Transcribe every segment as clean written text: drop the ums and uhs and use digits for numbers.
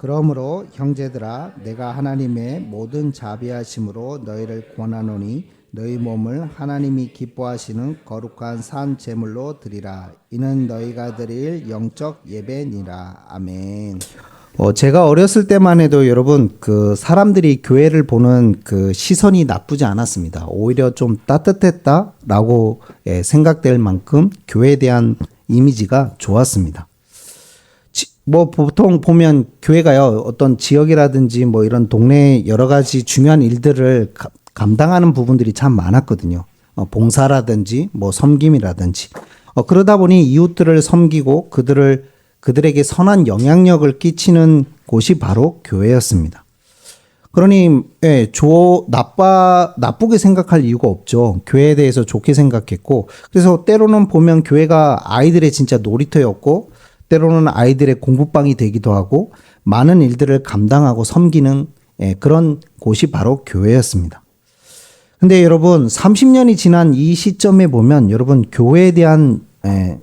그러므로 형제들아 내가 하나님의 모든 자비하심으로 너희를 권하노니 너희 몸을 하나님이 기뻐하시는 거룩한 산 제물로 드리라. 이는 너희가 드릴 영적 예배니라. 아멘. 제가 어렸을 때만 해도 여러분 그 사람들이 교회를 보는 그 시선이 나쁘지 않았습니다. 오히려 좀 따뜻했다라고 생각될 만큼 교회에 대한 이미지가 좋았습니다. 뭐 보통 보면 교회가요 어떤 지역이라든지 뭐 이런 동네 여러 가지 중요한 일들을 감당하는 부분들이 참 많았거든요. 봉사라든지 뭐 섬김이라든지 그러다 보니 이웃들을 섬기고 그들에게 선한 영향력을 끼치는 곳이 바로 교회였습니다. 그러니 나쁘게 생각할 이유가 없죠. 교회에 대해서 좋게 생각했고, 그래서 때로는 보면 교회가 아이들의 진짜 놀이터였고 때로는 아이들의 공부방이 되기도 하고 많은 일들을 감당하고 섬기는 그런 곳이 바로 교회였습니다. 근데 여러분 30년이 지난 이 시점에 보면 여러분 교회에 대한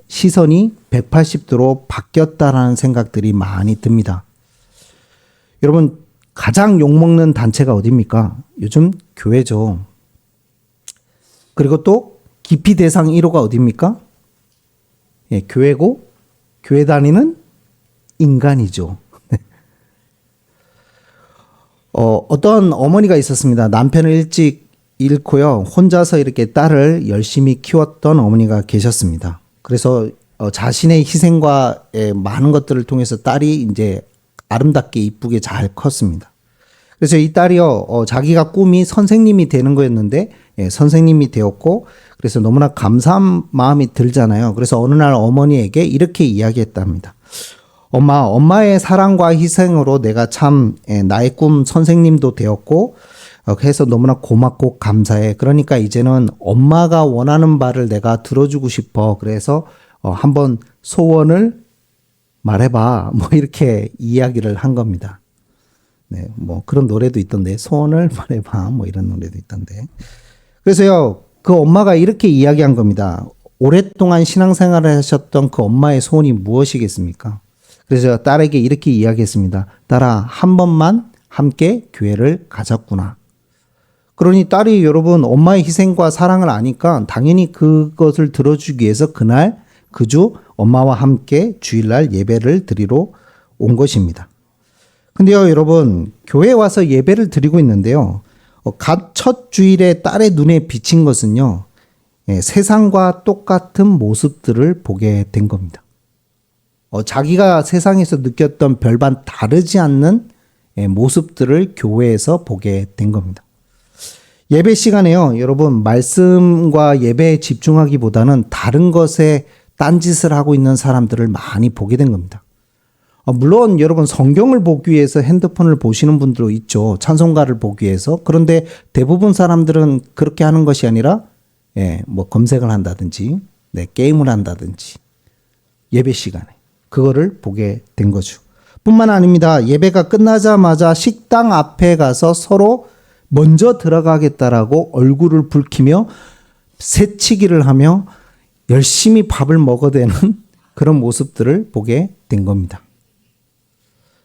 시선이 180도로 바뀌었다라는 생각들이 많이 듭니다. 여러분 가장 욕먹는 단체가 어디입니까? 요즘 교회죠. 그리고 또 기피 대상 1호가 어디입니까? 교회고 교회 다니는 인간이죠. 어떤 어머니가 있었습니다. 남편을 일찍 잃고요. 혼자서 이렇게 딸을 열심히 키웠던 어머니가 계셨습니다. 그래서 자신의 희생과 많은 것들을 통해서 딸이 이제 아름답게 이쁘게 잘 컸습니다. 그래서 이 딸이요, 자기가 꿈이 선생님이 되는 거였는데 선생님이 되었고, 그래서 너무나 감사한 마음이 들잖아요. 그래서 어느 날 어머니에게 이렇게 이야기했답니다. 엄마의 사랑과 희생으로 내가 참 나의 꿈 선생님도 되었고 해서 너무나 고맙고 감사해. 그러니까 이제는 엄마가 원하는 바를 내가 들어주고 싶어. 그래서 한번 소원을 말해봐. 뭐 이렇게 이야기를 한 겁니다. 네, 뭐 그런 노래도 있던데 소원을 말해봐. 뭐 이런 노래도 있던데. 그래서요. 그 엄마가 이렇게 이야기한 겁니다. 오랫동안 신앙생활을 하셨던 그 엄마의 소원이 무엇이겠습니까? 그래서 딸에게 이렇게 이야기했습니다. 딸아, 한 번만 함께 교회를 가졌구나. 그러니 딸이 여러분 엄마의 희생과 사랑을 아니까 당연히 그것을 들어주기 위해서 그날 그 주 엄마와 함께 주일날 예배를 드리러 온 것입니다. 근데요 여러분 교회에 와서 예배를 드리고 있는데요. 갓 첫 주일에 딸의 눈에 비친 것은요. 세상과 똑같은 모습들을 보게 된 겁니다. 자기가 세상에서 느꼈던 별반 다르지 않는 모습들을 교회에서 보게 된 겁니다. 예배 시간에요. 여러분 말씀과 예배에 집중하기보다는 다른 것에 딴짓을 하고 있는 사람들을 많이 보게 된 겁니다. 물론 여러분 성경을 보기 위해서 핸드폰을 보시는 분들도 있죠. 찬송가를 보기 위해서. 그런데 대부분 사람들은 그렇게 하는 것이 아니라 뭐 검색을 한다든지 게임을 한다든지 예배 시간에 그거를 보게 된 거죠. 뿐만 아닙니다. 예배가 끝나자마자 식당 앞에 가서 서로 먼저 들어가겠다라고 얼굴을 붉히며 새치기를 하며 열심히 밥을 먹어대는 그런 모습들을 보게 된 겁니다.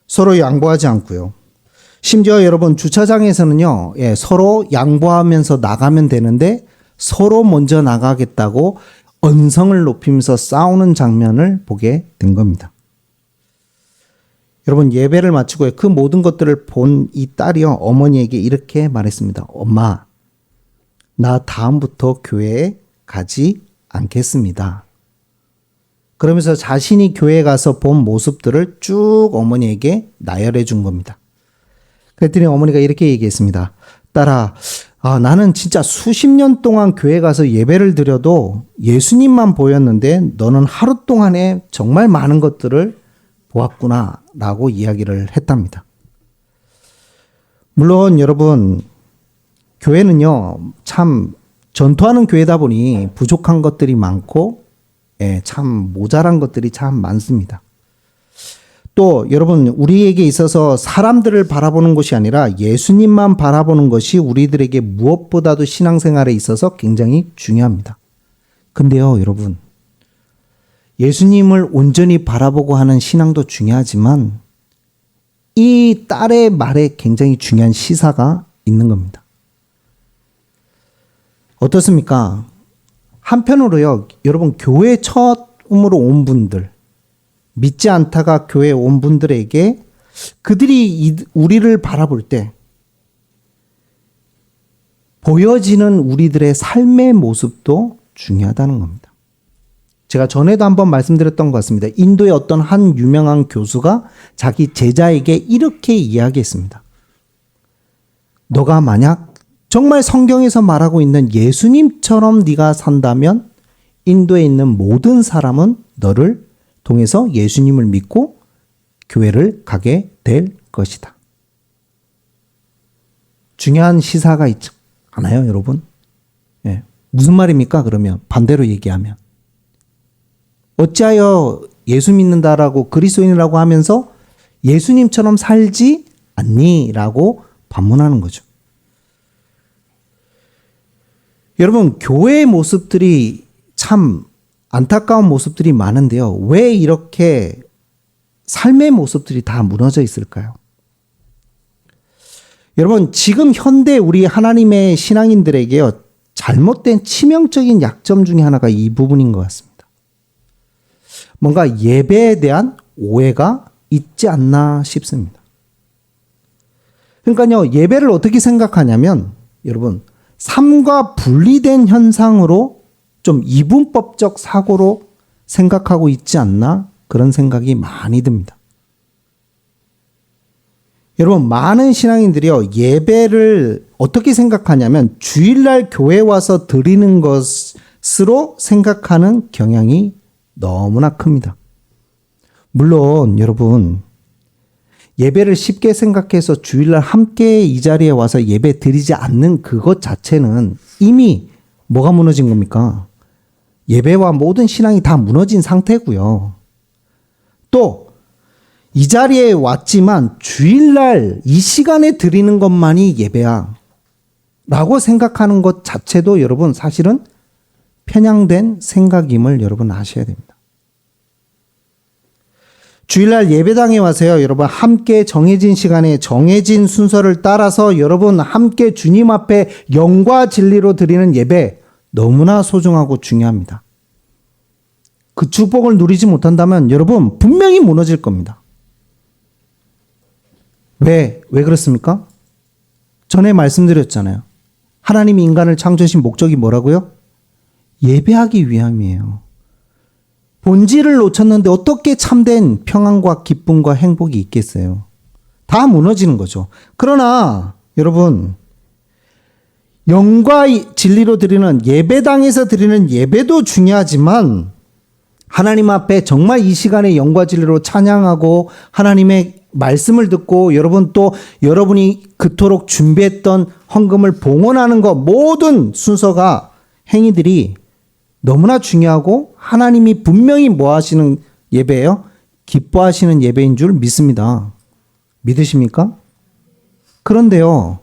서로 양보하지 않고요. 심지어 여러분 주차장에서는요. 서로 양보하면서 나가면 되는데 서로 먼저 나가겠다고 언성을 높이면서 싸우는 장면을 보게 된 겁니다. 여러분 예배를 마치고 그 모든 것들을 본 이 딸이요. 어머니에게 이렇게 말했습니다. 엄마, 나 다음부터 교회에 가지 않겠습니다. 그러면서 자신이 교회에 가서 본 모습들을 쭉 어머니에게 나열해 준 겁니다. 그랬더니 어머니가 이렇게 얘기했습니다. 딸아, 나는 진짜 수십 년 동안 교회 가서 예배를 드려도 예수님만 보였는데 너는 하루 동안에 정말 많은 것들을 보았구나 라고 이야기를 했답니다. 물론 여러분 교회는요 참 전투하는 교회다 보니 부족한 것들이 많고 참 모자란 것들이 참 많습니다. 또 여러분 우리에게 있어서 사람들을 바라보는 것이 아니라 예수님만 바라보는 것이 우리들에게 무엇보다도 신앙생활에 있어서 굉장히 중요합니다. 근데요 여러분 예수님을 온전히 바라보고 하는 신앙도 중요하지만 이 딸의 말에 굉장히 중요한 시사가 있는 겁니다. 어떻습니까? 한편으로요, 여러분, 교회 처음으로 온 분들, 믿지 않다가 교회에 온 분들에게 그들이 우리를 바라볼 때 보여지는 우리들의 삶의 모습도 중요하다는 겁니다. 제가 전에도 한번 말씀드렸던 것 같습니다. 인도의 어떤 한 유명한 교수가 자기 제자에게 이렇게 이야기했습니다. 너가 만약 정말 성경에서 말하고 있는 예수님처럼 네가 산다면 인도에 있는 모든 사람은 너를 통해서 예수님을 믿고 교회를 가게 될 것이다. 중요한 시사가 있지 않아요, 여러분? 예. 무슨 말입니까, 그러면? 반대로 얘기하면. 어찌하여 예수 믿는다라고 그리스도인이라고 하면서 예수님처럼 살지 않니? 라고 반문하는 거죠. 여러분, 교회의 모습들이 참 안타까운 모습들이 많은데요. 왜 이렇게 삶의 모습들이 다 무너져 있을까요? 여러분, 지금 현대 우리 하나님의 신앙인들에게요, 잘못된 치명적인 약점 중에 하나가 이 부분인 것 같습니다. 뭔가 예배에 대한 오해가 있지 않나 싶습니다. 그러니까요, 예배를 어떻게 생각하냐면, 여러분, 삶과 분리된 현상으로 좀 이분법적 사고로 생각하고 있지 않나, 그런 생각이 많이 듭니다. 여러분, 많은 신앙인들이요, 예배를 어떻게 생각하냐면 주일날 교회 와서 드리는 것으로 생각하는 경향이 너무나 큽니다. 물론 여러분, 예배를 쉽게 생각해서 주일날 함께 이 자리에 와서 예배 드리지 않는 그것 자체는 이미 뭐가 무너진 겁니까? 예배와 모든 신앙이 다 무너진 상태고요. 또 이 자리에 왔지만 주일날 이 시간에 드리는 것만이 예배야 라고 생각하는 것 자체도 여러분 사실은 편향된 생각임을 여러분 아셔야 됩니다. 주일날 예배당에 와서요, 여러분 함께 정해진 시간에 정해진 순서를 따라서 여러분 함께 주님 앞에 영과 진리로 드리는 예배 너무나 소중하고 중요합니다. 그 축복을 누리지 못한다면 여러분 분명히 무너질 겁니다. 왜 그렇습니까? 전에 말씀드렸잖아요. 하나님이 인간을 창조하신 목적이 뭐라고요? 예배하기 위함이에요. 본질을 놓쳤는데 어떻게 참된 평안과 기쁨과 행복이 있겠어요? 다 무너지는 거죠. 그러나 여러분, 영과 진리로 드리는 예배당에서 드리는 예배도 중요하지만 하나님 앞에 정말 이 시간에 영과 진리로 찬양하고 하나님의 말씀을 듣고 여러분 또 여러분이 그토록 준비했던 헌금을 봉헌하는 것 모든 순서가 행위들이 너무나 중요하고 하나님이 분명히 뭐 하시는 예배예요? 기뻐하시는 예배인 줄 믿습니다. 믿으십니까? 그런데요,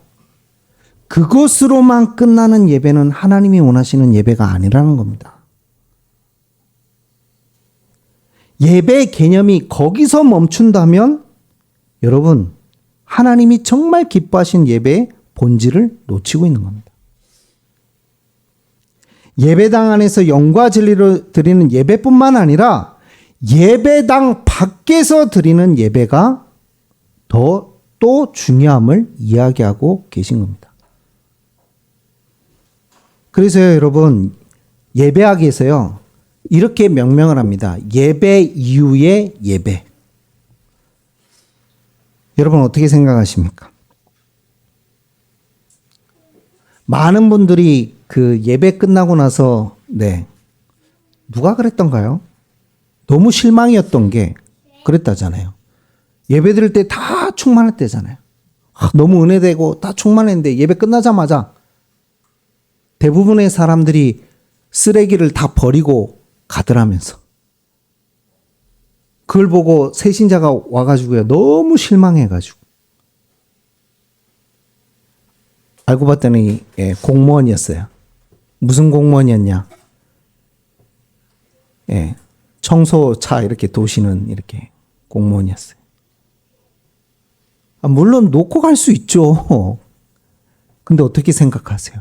그것으로만 끝나는 예배는 하나님이 원하시는 예배가 아니라는 겁니다. 예배 개념이 거기서 멈춘다면 여러분, 하나님이 정말 기뻐하신 예배의 본질을 놓치고 있는 겁니다. 예배당 안에서 영과 진리로 드리는 예배뿐만 아니라 예배당 밖에서 드리는 예배가 더 또 중요함을 이야기하고 계신 겁니다. 그래서요, 여러분, 예배학에서요, 이렇게 명명을 합니다. 예배 이후의 예배. 여러분 어떻게 생각하십니까? 많은 분들이 그 예배 끝나고 나서 누가 그랬던가요? 너무 실망이었던 게 그랬다잖아요. 예배 드릴 때 다 충만할 때잖아요. 너무 은혜되고 다 충만했는데 예배 끝나자마자 대부분의 사람들이 쓰레기를 다 버리고 가더라면서 그걸 보고 새신자가 와가지고요, 너무 실망해가지고 알고 봤더니 공무원이었어요. 무슨 공무원이었냐? 청소차 이렇게 도시는 이렇게 공무원이었어요. 물론 놓고 갈 수 있죠. 근데 어떻게 생각하세요?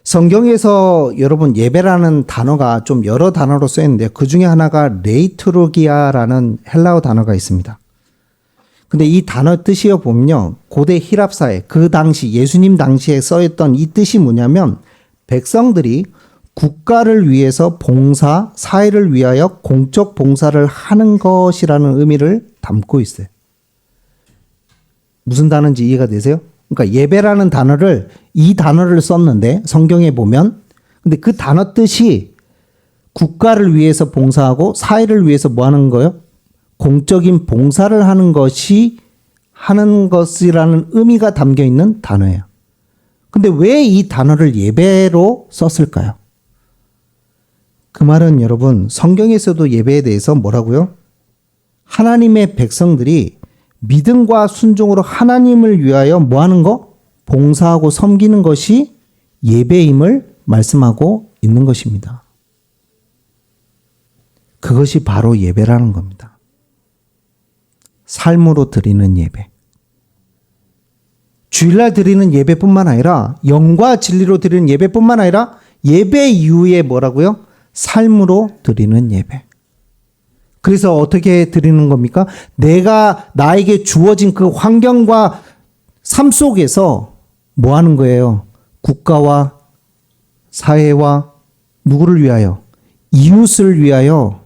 성경에서 여러분 예배라는 단어가 좀 여러 단어로 쓰였는데 그 중에 하나가 레이투르기아라는 헬라어 단어가 있습니다. 근데 이 단어 뜻이어 보면요. 고대 히랍사회 그 당시 예수님 당시에 써있던 이 뜻이 뭐냐면 백성들이 국가를 위해서 봉사, 사회를 위하여 공적 봉사를 하는 것이라는 의미를 담고 있어요. 무슨 단어인지 이해가 되세요? 그러니까 예배라는 단어를 이 단어를 썼는데 성경에 보면 근데 그 단어 뜻이 국가를 위해서 봉사하고 사회를 위해서 뭐 하는 거예요? 공적인 봉사를 하는 것이라는 의미가 담겨 있는 단어예요. 근데 왜 이 단어를 예배로 썼을까요? 그 말은 여러분 성경에서도 예배에 대해서 뭐라고요? 하나님의 백성들이 믿음과 순종으로 하나님을 위하여 뭐 하는 거? 봉사하고 섬기는 것이 예배임을 말씀하고 있는 것입니다. 그것이 바로 예배라는 겁니다. 삶으로 드리는 예배. 주일날 드리는 예배뿐만 아니라 영과 진리로 드리는 예배뿐만 아니라 예배 이후에 뭐라고요? 삶으로 드리는 예배. 그래서 어떻게 드리는 겁니까? 나에게 주어진 그 환경과 삶 속에서 뭐 하는 거예요? 국가와 사회와 누구를 위하여? 이웃을 위하여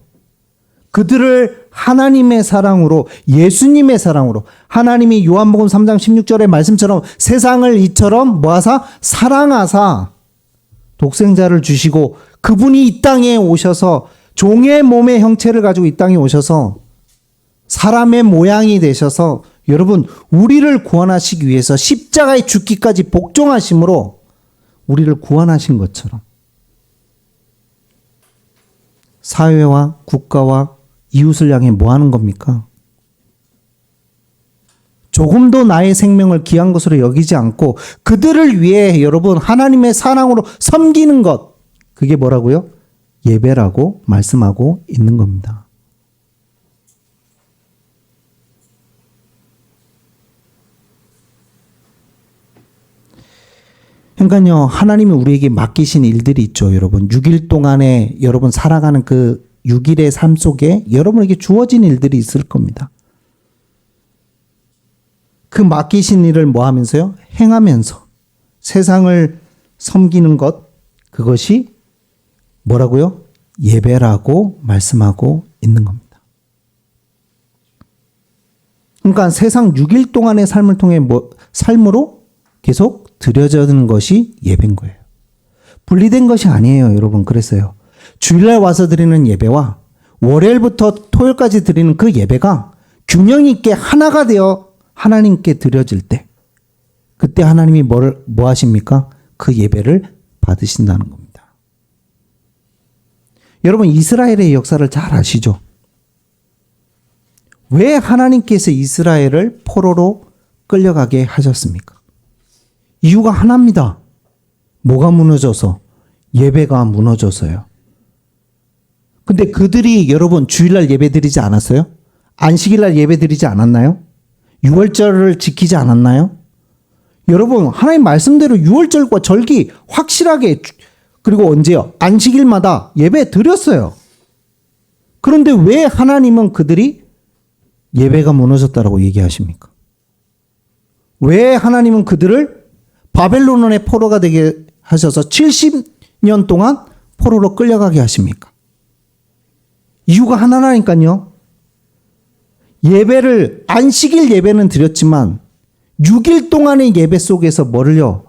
그들을 하나님의 사랑으로 예수님의 사랑으로 하나님이 요한복음 3장 16절의 말씀처럼 세상을 이처럼 뭐하사? 사랑하사 독생자를 주시고 그분이 이 땅에 오셔서 종의 몸의 형체를 가지고 이 땅에 오셔서 사람의 모양이 되셔서 여러분 우리를 구원하시기 위해서 십자가에 죽기까지 복종하심으로 우리를 구원하신 것처럼 사회와 국가와 이웃을 향해 뭐 하는 겁니까? 조금도 나의 생명을 귀한 것으로 여기지 않고 그들을 위해 여러분 하나님의 사랑으로 섬기는 것 그게 뭐라고요? 예배라고 말씀하고 있는 겁니다. 그러니까요, 하나님이 우리에게 맡기신 일들이 있죠, 여러분. 6일 동안에 여러분 살아가는 그 6일의 삶 속에 여러분에게 주어진 일들이 있을 겁니다. 그 맡기신 일을 뭐 하면서요? 행하면서 세상을 섬기는 것, 그것이 뭐라고요? 예배라고 말씀하고 있는 겁니다. 그러니까 세상 6일 동안의 삶을 통해 삶으로 계속 드려지는 것이 예배인 거예요. 분리된 것이 아니에요, 여러분. 그랬어요. 주일날 와서 드리는 예배와 월요일부터 토요일까지 드리는 그 예배가 균형 있게 하나가 되어 하나님께 드려질 때 그때 하나님이 뭐 하십니까? 그 예배를 받으신다는 겁니다. 여러분 이스라엘의 역사를 잘 아시죠? 왜 하나님께서 이스라엘을 포로로 끌려가게 하셨습니까? 이유가 하나입니다. 뭐가 무너져서? 예배가 무너져서요. 근데 그들이 여러분 주일날 예배 드리지 않았어요? 안식일날 예배 드리지 않았나요? 유월절을 지키지 않았나요? 여러분 하나님 말씀대로 유월절과 절기 확실하게 그리고 언제요? 안식일마다 예배 드렸어요. 그런데 왜 하나님은 그들이 예배가 무너졌다라고 얘기하십니까? 왜 하나님은 그들을 바벨론의 포로가 되게 하셔서 70년 동안 포로로 끌려가게 하십니까? 이유가 하나라니까요. 예배를 안식일 예배는 드렸지만 6일 동안의 예배 속에서 뭐를요?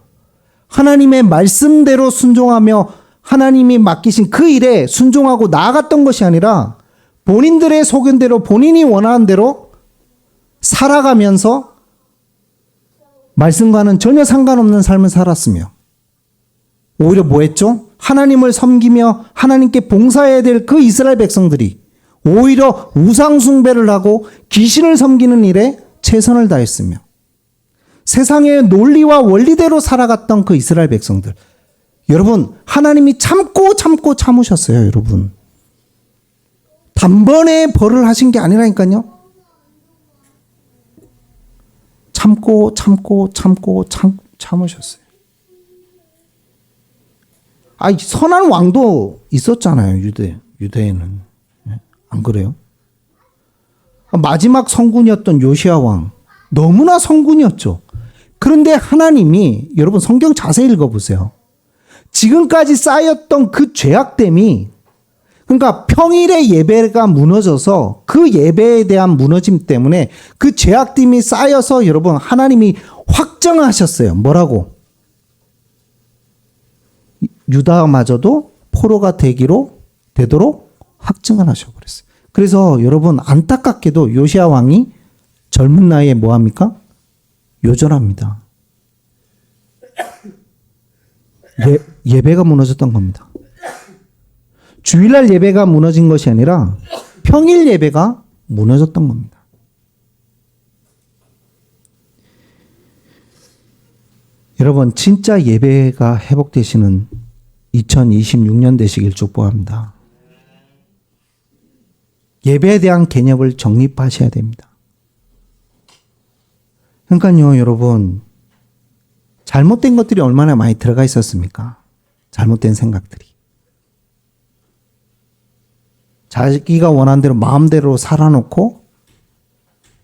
하나님의 말씀대로 순종하며 하나님이 맡기신 그 일에 순종하고 나아갔던 것이 아니라 본인들의 소견대로 본인이 원하는 대로 살아가면서 말씀과는 전혀 상관없는 삶을 살았으며 오히려 뭐 했죠? 하나님을 섬기며 하나님께 봉사해야 될 그 이스라엘 백성들이 오히려 우상숭배를 하고 귀신을 섬기는 일에 최선을 다했으며 세상의 논리와 원리대로 살아갔던 그 이스라엘 백성들. 여러분 하나님이 참고 참으셨어요. 여러분 단번에 벌을 하신 게 아니라니까요. 참으셨어요. 선한 왕도 있었잖아요. 유대에는. 안 그래요? 마지막 성군이었던 요시야 왕. 너무나 성군이었죠. 그런데 하나님이, 여러분 성경 자세히 읽어보세요. 지금까지 쌓였던 그 죄악됨이, 그러니까 평일의 예배가 무너져서 그 예배에 대한 무너짐 때문에 그 죄악됨이 쌓여서 여러분 하나님이 확정하셨어요. 뭐라고? 유다마저도 포로가 되도록 확증을 하셔버렸어요. 그래서 여러분 안타깝게도 요시야 왕이 젊은 나이에 뭐합니까? 요절합니다. 예배가 무너졌던 겁니다. 주일날 예배가 무너진 것이 아니라 평일 예배가 무너졌던 겁니다. 여러분 진짜 예배가 회복되시는 2026년 되시길 축복합니다. 예배에 대한 개념을 정립하셔야 됩니다. 그러니까요, 여러분 잘못된 것들이 얼마나 많이 들어가 있었습니까? 잘못된 생각들이. 자기가 원하는 대로 마음대로 살아놓고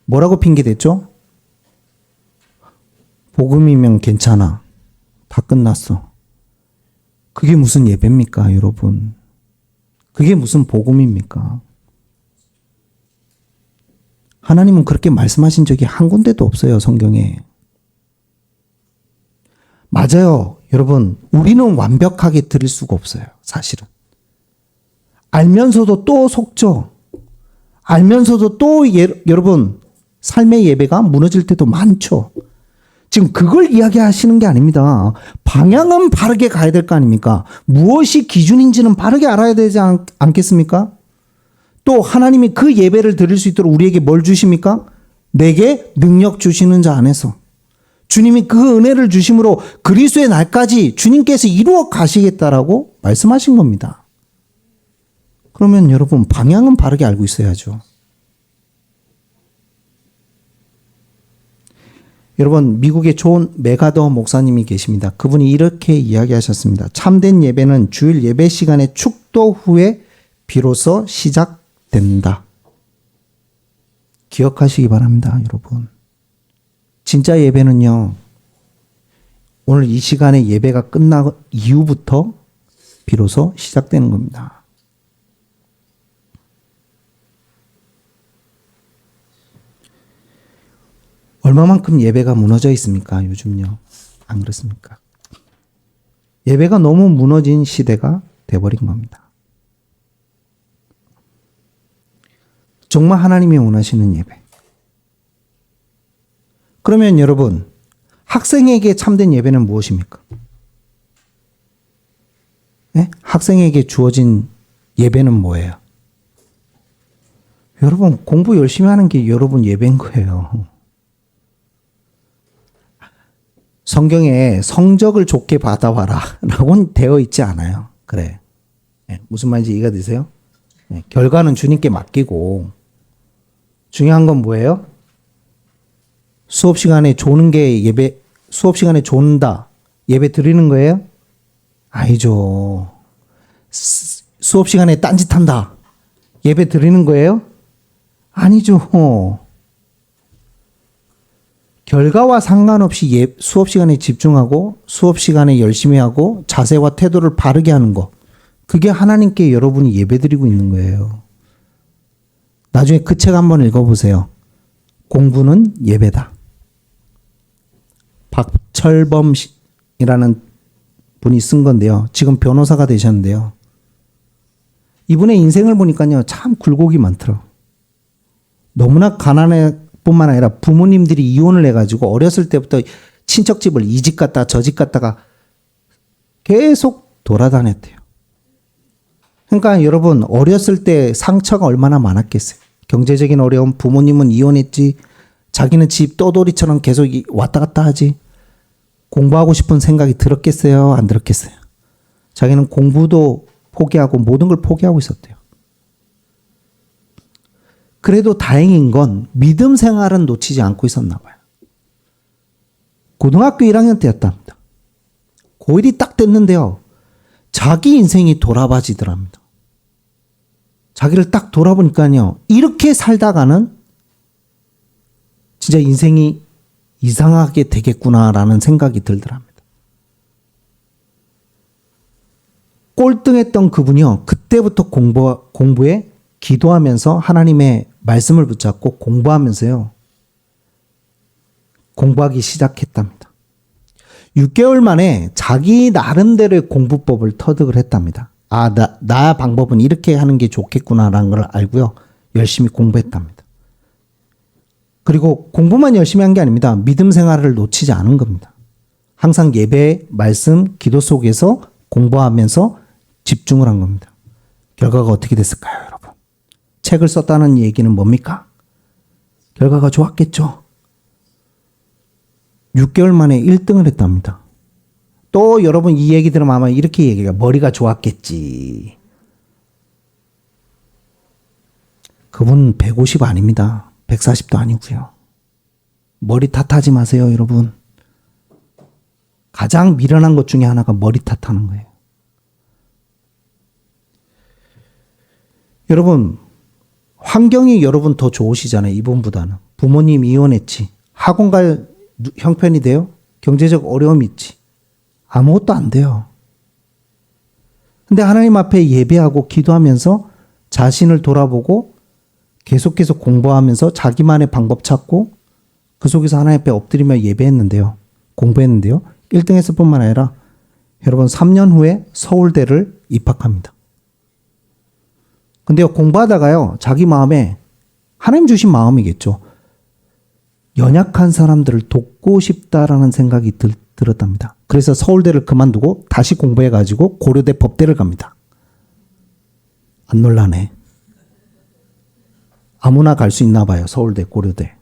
뭐라고 핑계댔죠? 복음이면 괜찮아. 다 끝났어. 그게 무슨 예배입니까, 여러분? 그게 무슨 복음입니까? 하나님은 그렇게 말씀하신 적이 한 군데도 없어요, 성경에. 맞아요. 여러분, 우리는 완벽하게 드릴 수가 없어요, 사실은. 알면서도 또 속죠. 알면서도 또 여러분 삶의 예배가 무너질 때도 많죠. 지금 그걸 이야기하시는 게 아닙니다. 방향은 바르게 가야 될 거 아닙니까? 무엇이 기준인지는 바르게 알아야 되지 않겠습니까? 또 하나님이 그 예배를 드릴 수 있도록 우리에게 뭘 주십니까? 내게 능력 주시는 자 안에서. 주님이 그 은혜를 주심으로 그리스도의 날까지 주님께서 이루어 가시겠다라고 말씀하신 겁니다. 그러면 여러분 방향은 바르게 알고 있어야죠. 여러분 미국에 좋은 메가더 목사님이 계십니다. 그분이 이렇게 이야기하셨습니다. 참된 예배는 주일 예배 시간의 축도 후에 비로소 시작된다. 기억하시기 바랍니다, 여러분. 진짜 예배는요, 오늘 이 시간에 예배가 끝나고 이후부터 비로소 시작되는 겁니다. 얼마만큼 예배가 무너져 있습니까? 요즘요. 안 그렇습니까? 예배가 너무 무너진 시대가 돼버린 겁니다. 정말 하나님이 원하시는 예배. 그러면 여러분, 학생에게 참된 예배는 무엇입니까? 네? 학생에게 주어진 예배는 뭐예요? 여러분, 공부 열심히 하는 게 여러분 예배인 거예요. 성경에 성적을 좋게 받아와라 라고는 되어 있지 않아요. 그래. 네, 무슨 말인지 이해가 되세요? 네, 결과는 주님께 맡기고 중요한 건 뭐예요? 수업 시간에 조는 게 예배, 수업 시간에 존다. 예배 드리는 거예요? 아니죠. 수업 시간에 딴짓한다. 예배 드리는 거예요? 아니죠. 결과와 상관없이 수업 시간에 집중하고 수업 시간에 열심히 하고 자세와 태도를 바르게 하는 거. 그게 하나님께 여러분이 예배드리고 있는 거예요. 나중에 그 책 한번 읽어보세요. 공부는 예배다. 박철범이라는 분이 쓴 건데요. 지금 변호사가 되셨는데요. 이분의 인생을 보니까요. 참 굴곡이 많더라고요. 너무나 가난해 뿐만 아니라 부모님들이 이혼을 해가지고 어렸을 때부터 친척집을 이 집 갔다가 저 집 갔다가 계속 돌아다녔대요. 그러니까 여러분 어렸을 때 상처가 얼마나 많았겠어요. 경제적인 어려움, 부모님은 이혼했지, 자기는 집 떠돌이처럼 계속 왔다 갔다 하지. 공부하고 싶은 생각이 들었겠어요? 안 들었겠어요? 자기는 공부도 포기하고 모든 걸 포기하고 있었대요. 그래도 다행인 건 믿음 생활은 놓치지 않고 있었나 봐요. 고등학교 1학년 때였답니다. 고1이 딱 됐는데요. 자기 인생이 돌아봐지더랍니다. 자기를 딱 돌아보니까요. 이렇게 살다가는 진짜 인생이 이상하게 되겠구나라는 생각이 들더랍니다. 꼴등했던 그분이요. 그때부터 공부에 기도하면서 하나님의 말씀을 붙잡고 공부하면서요. 공부하기 시작했답니다. 6개월 만에 자기 나름대로의 공부법을 터득을 했답니다. 아, 나 방법은 이렇게 하는 게 좋겠구나라는 걸 알고요. 열심히 공부했답니다. 그리고 공부만 열심히 한 게 아닙니다. 믿음 생활을 놓치지 않은 겁니다. 항상 예배, 말씀, 기도 속에서 공부하면서 집중을 한 겁니다. 결과가 어떻게 됐을까요, 여러분? 책을 썼다는 얘기는 뭡니까? 결과가 좋았겠죠. 6개월 만에 1등을 했답니다. 또 여러분 이 얘기 들으면 아마 이렇게 얘기해요. 머리가 좋았겠지. 그분 150 아닙니다. 140도 아니고요. 머리 탓하지 마세요, 여러분. 가장 미련한 것 중에 하나가 머리 탓하는 거예요. 여러분, 환경이 여러분 더 좋으시잖아요. 이분보다는. 부모님 이혼했지. 학원 갈 형편이 돼요? 경제적 어려움이 있지. 아무것도 안 돼요. 근데 하나님 앞에 예배하고 기도하면서 자신을 돌아보고 계속해서 공부하면서 자기만의 방법 찾고 그 속에서 하나님 앞에 엎드리며 예배했는데요. 공부했는데요. 1등 했을 뿐만 아니라 여러분 3년 후에 서울대를 입학합니다. 근데요, 공부하다가요, 자기 마음에 하나님 주신 마음이겠죠. 연약한 사람들을 돕고 싶다라는 생각이 들었답니다. 그래서 서울대를 그만두고 다시 공부해가지고 고려대 법대를 갑니다. 안 놀라네. 아무나 갈 수 있나 봐요. 서울대, 고려대.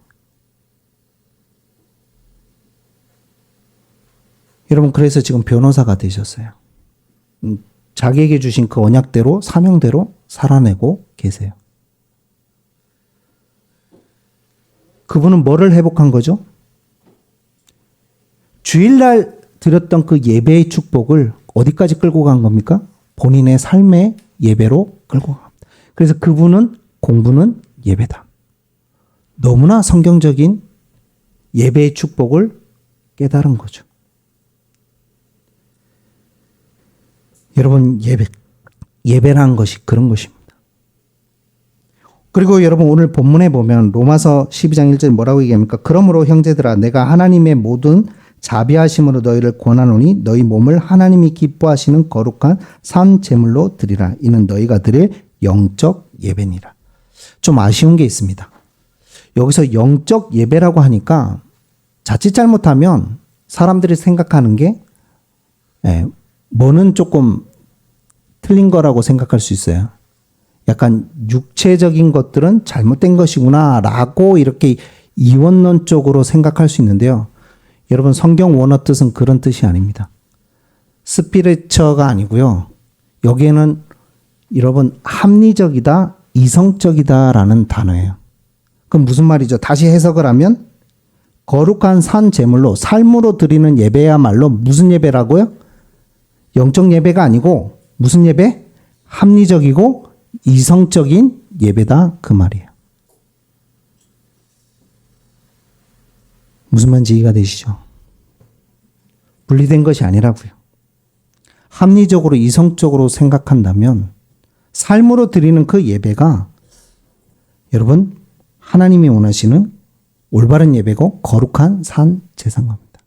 여러분, 그래서 지금 변호사가 되셨어요. 자기에게 주신 그 언약대로, 사명대로 살아내고 계세요. 그분은 뭐를 회복한 거죠? 주일날 드렸던 그 예배의 축복을 어디까지 끌고 간 겁니까? 본인의 삶의 예배로 끌고 갑니다. 그래서 그분은 공부는 예배다. 너무나 성경적인 예배의 축복을 깨달은 거죠. 여러분, 예배라는 것이 그런 것입니다. 그리고 여러분 오늘 본문에 보면 로마서 12장 1절 뭐라고 얘기합니까? 그러므로 형제들아 내가 하나님의 모든 자비하심으로 너희를 권하노니 너희 몸을 하나님이 기뻐하시는 거룩한 산 제물로 드리라. 이는 너희가 드릴 영적 예배니라. 좀 아쉬운 게 있습니다. 여기서 영적 예배라고 하니까 자칫 잘못하면 사람들이 생각하는 게 뭐는 조금 틀린 거라고 생각할 수 있어요. 약간 육체적인 것들은 잘못된 것이구나 라고 이렇게 이원론적으로 생각할 수 있는데요. 여러분 성경 원어 뜻은 그런 뜻이 아닙니다. 스피리처가 아니고요. 여기에는 여러분 합리적이다, 이성적이다라는 단어예요. 그럼 무슨 말이죠? 다시 해석을 하면 거룩한 산 제물로 삶으로 드리는 예배야말로 무슨 예배라고요? 영적 예배가 아니고 무슨 예배? 합리적이고 이성적인 예배다 그 말이에요. 무슨 말인지 이해가 되시죠? 분리된 것이 아니라고요. 합리적으로 이성적으로 생각한다면 삶으로 드리는 그 예배가 여러분 하나님이 원하시는 올바른 예배고 거룩한 산 제사인 겁니다.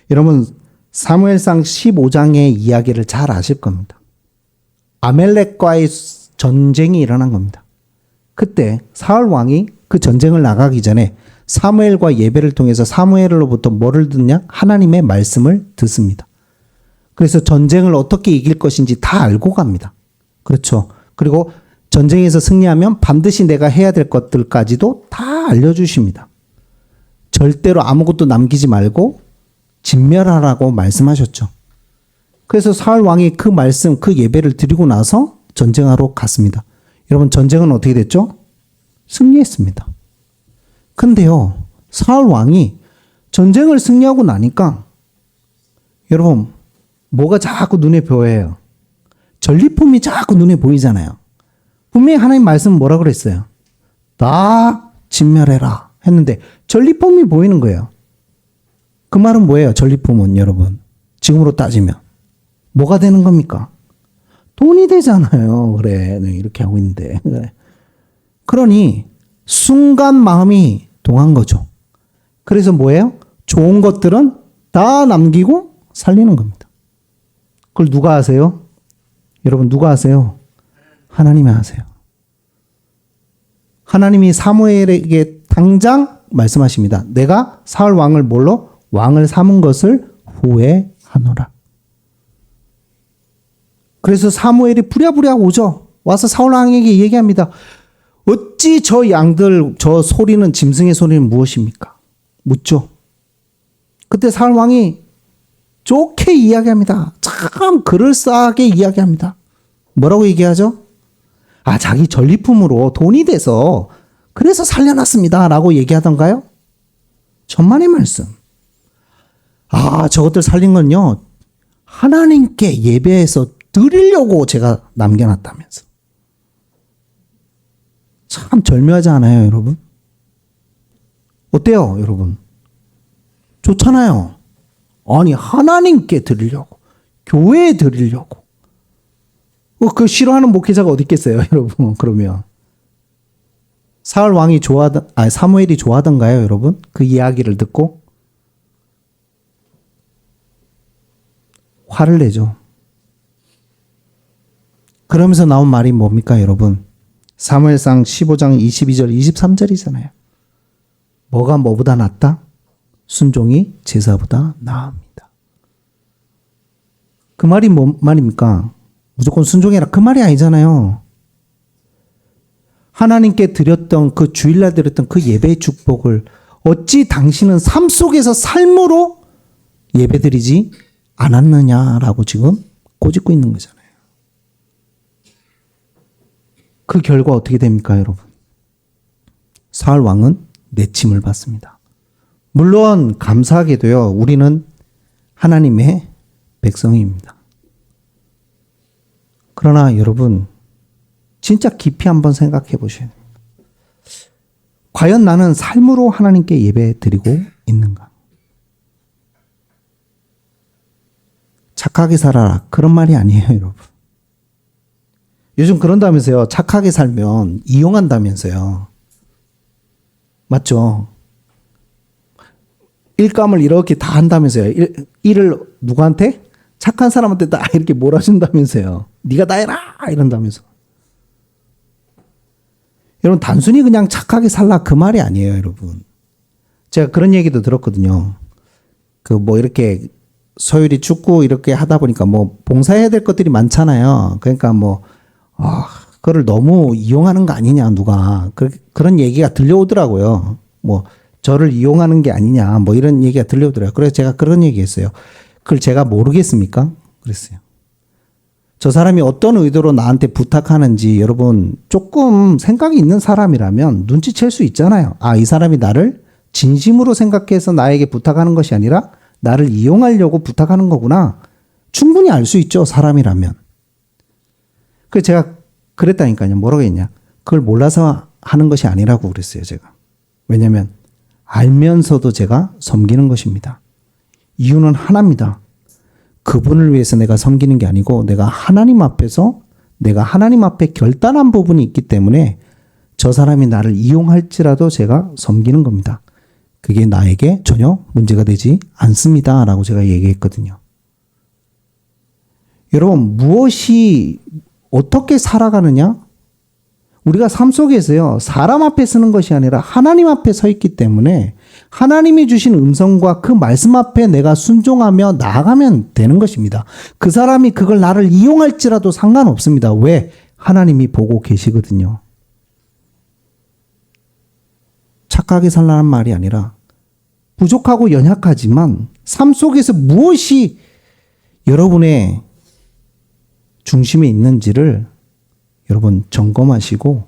여러분 사무엘상 15장의 이야기를 잘 아실 겁니다. 아멜렉과의 전쟁이 일어난 겁니다. 그때 사울 왕이 그 전쟁을 나가기 전에 사무엘과 예배를 통해서 사무엘로부터 뭐를 듣냐? 하나님의 말씀을 듣습니다. 그래서 전쟁을 어떻게 이길 것인지 다 알고 갑니다. 그렇죠. 그리고 전쟁에서 승리하면 반드시 내가 해야 될 것들까지도 다 알려주십니다. 절대로 아무것도 남기지 말고 진멸하라고 말씀하셨죠. 그래서 사울 왕이 그 말씀, 그 예배를 드리고 나서 전쟁하러 갔습니다. 여러분 전쟁은 어떻게 됐죠? 승리했습니다. 근데요, 사울 왕이 전쟁을 승리하고 나니까 여러분 뭐가 자꾸 눈에 보여요? 전리품이 자꾸 눈에 보이잖아요. 분명히 하나님 말씀은 뭐라 그랬어요? 다 진멸해라 했는데 전리품이 보이는 거예요. 그 말은 뭐예요? 전리품은 여러분 지금으로 따지면 뭐가 되는 겁니까? 돈이 되잖아요. 그래 이렇게 하고 있는데 그래. 그러니 순간 마음이 동한 거죠. 그래서 뭐예요? 좋은 것들은 다 남기고 살리는 겁니다. 그걸 누가 하세요? 여러분 누가 하세요? 하나님이 하세요. 하나님이 사무엘에게 당장 말씀하십니다. 내가 사울 왕을 뭘로? 왕을 삼은 것을 후회하노라. 그래서 사무엘이 부랴부랴 오죠. 와서 사울 왕에게 얘기합니다. 어찌 저 양들, 저 소리는, 짐승의 소리는 무엇입니까? 묻죠. 그때 사울 왕이 좋게 이야기합니다. 참 그럴싸하게 이야기합니다. 뭐라고 얘기하죠? 아, 자기 전리품으로 돈이 돼서 그래서 살려놨습니다. 라고 얘기하던가요? 천만의 말씀. 아, 저것들 살린 건요. 하나님께 예배해서 드리려고 제가 남겨놨다면서. 참 절묘하지 않아요, 여러분? 어때요, 여러분? 좋잖아요. 아니, 하나님께 드리려고. 교회에 드리려고. 그 싫어하는 목회자가 어디 있겠어요, 여러분? 그러면. 사울 왕이 사무엘이 좋아하던가요, 여러분? 그 이야기를 듣고? 화를 내죠. 그러면서 나온 말이 뭡니까, 여러분? 사무엘상 15장 22절, 23절이잖아요. 뭐가 뭐보다 낫다? 순종이 제사보다 나옵니다. 그 말이 뭔 말입니까? 무조건 순종해라. 그 말이 아니잖아요. 하나님께 드렸던 그 주일날 드렸던 그 예배의 축복을 어찌 당신은 삶 속에서 삶으로 예배드리지 않았느냐라고 지금 꼬집고 있는 거잖아요. 그 결과 어떻게 됩니까, 여러분? 사울 왕은 내침을 받습니다. 물론 감사하게도요, 우리는 하나님의 백성입니다. 그러나 여러분, 진짜 깊이 한번 생각해 보셔야 됩니다. 과연 나는 삶으로 하나님께 예배 드리고 있는가? 착하게 살아라. 그런 말이 아니에요, 여러분. 요즘 그런다면서요. 착하게 살면 이용한다면서요. 맞죠? 일감을 이렇게 다 한다면서요. 일을 누구한테? 착한 사람한테 다 이렇게 몰아준다면서요. 네가 다 해라! 이런다면서. 여러분 단순히 그냥 착하게 살라 그 말이 아니에요, 여러분. 제가 그런 얘기도 들었거든요. 그 뭐 이렇게 서율이 축구 이렇게 하다 보니까 뭐 봉사해야 될 것들이 많잖아요. 그러니까 뭐 그거를 너무 이용하는 거 아니냐 누가 그런 얘기가 들려오더라고요. 뭐 저를 이용하는 게 아니냐 뭐 이런 얘기가 들려오더라고요. 그래서 제가 그런 얘기했어요. 그걸 제가 모르겠습니까? 그랬어요. 저 사람이 어떤 의도로 나한테 부탁하는지 여러분 조금 생각이 있는 사람이라면 눈치챌 수 있잖아요. 아, 이 사람이 나를 진심으로 생각해서 나에게 부탁하는 것이 아니라 나를 이용하려고 부탁하는 거구나. 충분히 알 수 있죠, 사람이라면. 그래서 제가 그랬다니까요. 뭐라고 했냐. 그걸 몰라서 하는 것이 아니라고 그랬어요, 제가. 왜냐하면 알면서도 제가 섬기는 것입니다. 이유는 하나입니다. 그분을 위해서 내가 섬기는 게 아니고 내가 하나님 앞에 결단한 부분이 있기 때문에 저 사람이 나를 이용할지라도 제가 섬기는 겁니다. 그게 나에게 전혀 문제가 되지 않습니다. 라고 제가 얘기했거든요. 여러분, 무엇이 어떻게 살아가느냐? 우리가 삶 속에서요, 사람 앞에 서는 것이 아니라 하나님 앞에 서 있기 때문에 하나님이 주신 음성과 그 말씀 앞에 내가 순종하며 나아가면 되는 것입니다. 그 사람이 그걸 나를 이용할지라도 상관없습니다. 왜? 하나님이 보고 계시거든요. 착하게 살라는 말이 아니라 부족하고 연약하지만 삶 속에서 무엇이 여러분의 중심에 있는지를 여러분 점검하시고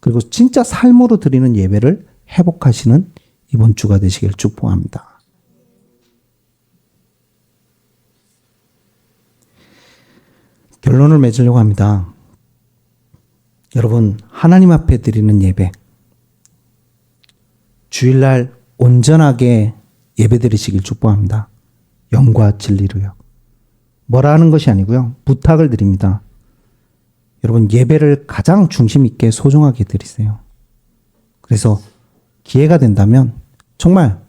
그리고 진짜 삶으로 드리는 예배를 회복하시는 이번 주가 되시길 축복합니다. 결론을 맺으려고 합니다. 여러분, 하나님 앞에 드리는 예배, 주일날 온전하게 예배 드리시길 축복합니다. 영과 진리로요. 뭐라 하는 것이 아니고요. 부탁을 드립니다. 여러분, 예배를 가장 중심 있게 소중하게 드리세요. 그래서 기회가 된다면 정말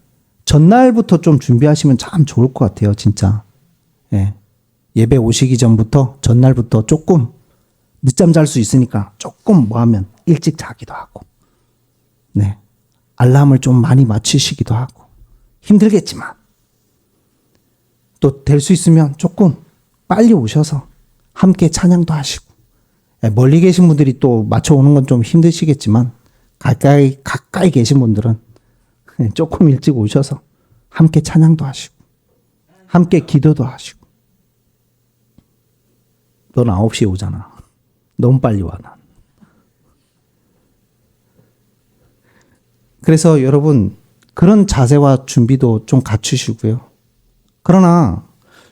전날부터 좀 준비하시면 참 좋을 것 같아요. 진짜. 예. 예배 오시기 전부터 전날부터 조금 늦잠 잘 수 있으니까 조금 뭐 하면 일찍 자기도 하고, 네. 알람을 좀 많이 맞추시기도 하고, 힘들겠지만 또 될 수 있으면 조금 빨리 오셔서 함께 찬양도 하시고, 멀리 계신 분들이 또 맞춰오는 건 좀 힘드시겠지만 가까이 계신 분들은 조금 일찍 오셔서 함께 찬양도 하시고 함께 기도도 하시고. 넌 9시에 오잖아. 너무 빨리 와, 난. 그래서 여러분, 그런 자세와 준비도 좀 갖추시고요. 그러나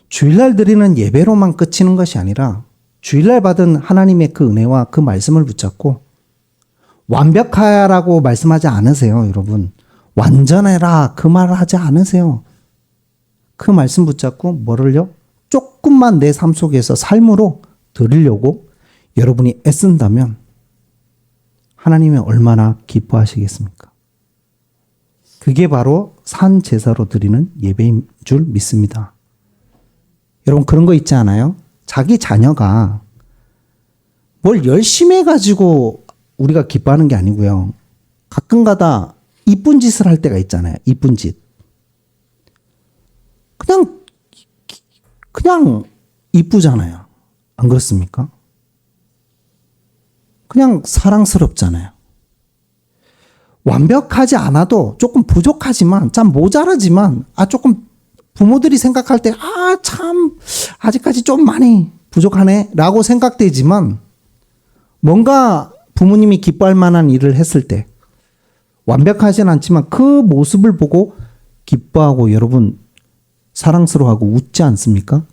주일날 드리는 예배로만 그치는 것이 아니라 주일날 받은 하나님의 그 은혜와 그 말씀을 붙잡고 완벽하라고 말씀하지 않으세요, 여러분. 완전해라 그 말을 하지 않으세요. 그 말씀 붙잡고 뭐를요? 조금만 내 삶 속에서 삶으로 드리려고 여러분이 애쓴다면 하나님이 얼마나 기뻐하시겠습니까? 그게 바로 산 제사로 드리는 예배인 줄 믿습니다. 여러분, 그런 거 있지 않아요? 자기 자녀가 뭘 열심히 해가지고 우리가 기뻐하는 게 아니고요. 가끔가다 이쁜 짓을 할 때가 있잖아요. 이쁜 짓. 그냥 이쁘잖아요. 안 그렇습니까? 그냥 사랑스럽잖아요. 완벽하지 않아도 조금 부족하지만, 참 모자라지만, 조금 부모들이 생각할 때, 참, 아직까지 좀 많이 부족하네, 라고 생각되지만, 뭔가 부모님이 기뻐할 만한 일을 했을 때, 완벽하진 않지만 그 모습을 보고 기뻐하고 여러분, 사랑스러워하고 웃지 않습니까?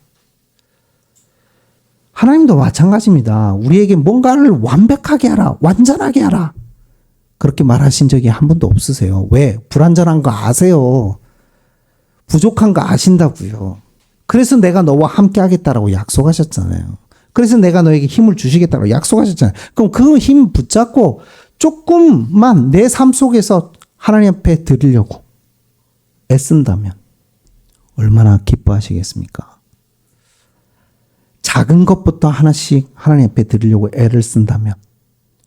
하나님도 마찬가지입니다. 우리에게 뭔가를 완벽하게 하라, 완전하게 하라. 그렇게 말하신 적이 한 번도 없으세요. 왜? 불완전한 거 아세요. 부족한 거 아신다고요. 그래서 내가 너와 함께 하겠다라고 약속하셨잖아요. 그래서 내가 너에게 힘을 주시겠다고 약속하셨잖아요. 그럼 그 힘 붙잡고 조금만 내 삶 속에서 하나님 앞에 드리려고 애쓴다면 얼마나 기뻐하시겠습니까? 작은 것부터 하나씩 하나님 앞에 드리려고 애를 쓴다면,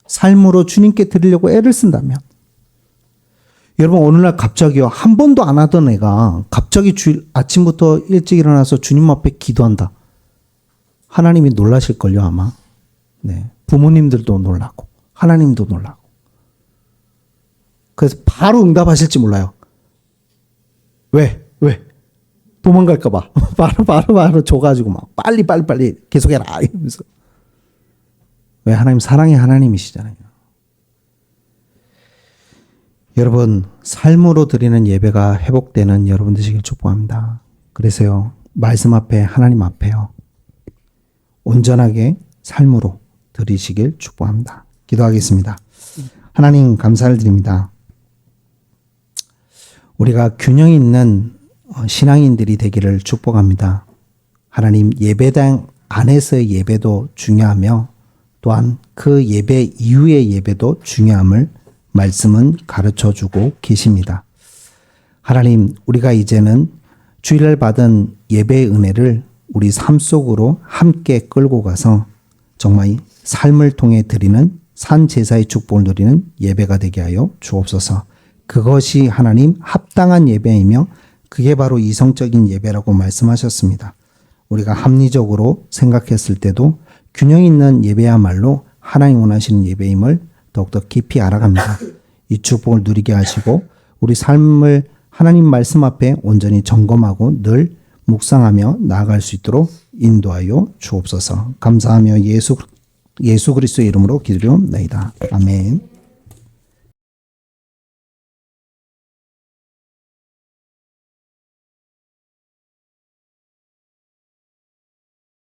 삶으로 주님께 드리려고 애를 쓴다면, 여러분, 오늘날 갑자기요, 한 번도 안 하던 애가 갑자기 주일 아침부터 일찍 일어나서 주님 앞에 기도한다. 하나님이 놀라실걸요, 아마. 네. 부모님들도 놀라고, 하나님도 놀라고. 그래서 바로 응답하실지 몰라요. 왜? 도망갈까봐. 바로 줘가지고 막 빨리 계속해라. 이러면서. 왜? 하나님 사랑의 하나님이시잖아요. 여러분, 삶으로 드리는 예배가 회복되는 여러분 되시길 축복합니다. 그래서요, 말씀 앞에, 하나님 앞에요, 온전하게 삶으로 드리시길 축복합니다. 기도하겠습니다. 하나님, 감사를 드립니다. 우리가 균형 있는 신앙인들이 되기를 축복합니다. 하나님, 예배당 안에서의 예배도 중요하며 또한 그 예배 이후의 예배도 중요함을 말씀은 가르쳐주고 계십니다. 하나님, 우리가 이제는 주일날 받은 예배의 은혜를 우리 삶 속으로 함께 끌고 가서 정말 삶을 통해 드리는 산 제사의 축복을 누리는 예배가 되게 하여 주옵소서. 그것이 하나님 합당한 예배이며 그게 바로 이성적인 예배라고 말씀하셨습니다. 우리가 합리적으로 생각했을 때도 균형 있는 예배야말로 하나님 원하시는 예배임을 더욱더 깊이 알아갑니다. 이 축복을 누리게 하시고 우리 삶을 하나님 말씀 앞에 온전히 점검하고 늘 묵상하며 나아갈 수 있도록 인도하여 주옵소서. 감사하며 예수 그리스도의 이름으로 기도드리옵나이다. 아멘.